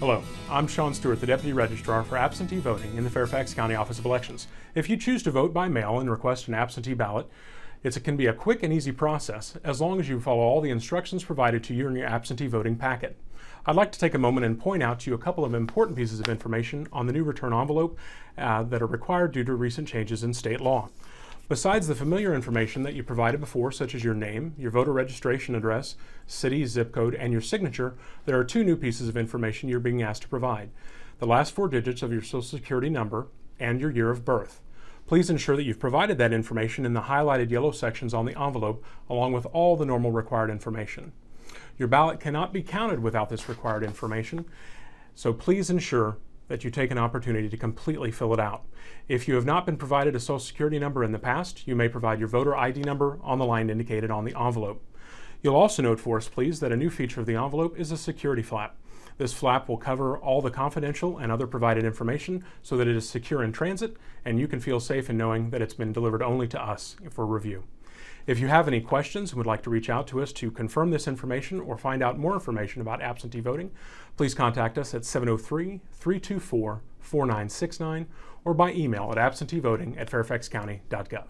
Hello, I'm Sean Stewart, the Deputy Registrar for Absentee Voting in the Fairfax County Office of Elections. If you choose to vote by mail and request an absentee ballot, it can be a quick and easy process as long as you follow all the instructions provided to you in your absentee voting packet. I'd like to take a moment and point out to you a couple of important pieces of information on the new return envelope that are required due to recent changes in state law. Besides the familiar information that you provided before, such as your name, your voter registration address, city, zip code, and your signature, there are two new pieces of information you're being asked to provide: the last four digits of your Social Security number and your year of birth. Please ensure that you've provided that information in the highlighted yellow sections on the envelope, along with all the normal required information. Your ballot cannot be counted without this required information, so please ensure that you take an opportunity to completely fill it out. If you have not been provided a Social Security number in the past, you may provide your voter ID number on the line indicated on the envelope. You'll also note for us, please, that a new feature of the envelope is a security flap. This flap will cover all the confidential and other provided information so that it is secure in transit and you can feel safe in knowing that it's been delivered only to us for review. If you have any questions and would like to reach out to us to confirm this information or find out more information about absentee voting, please contact us at 703-324-4969 or by email at absenteevoting@fairfaxcounty.gov.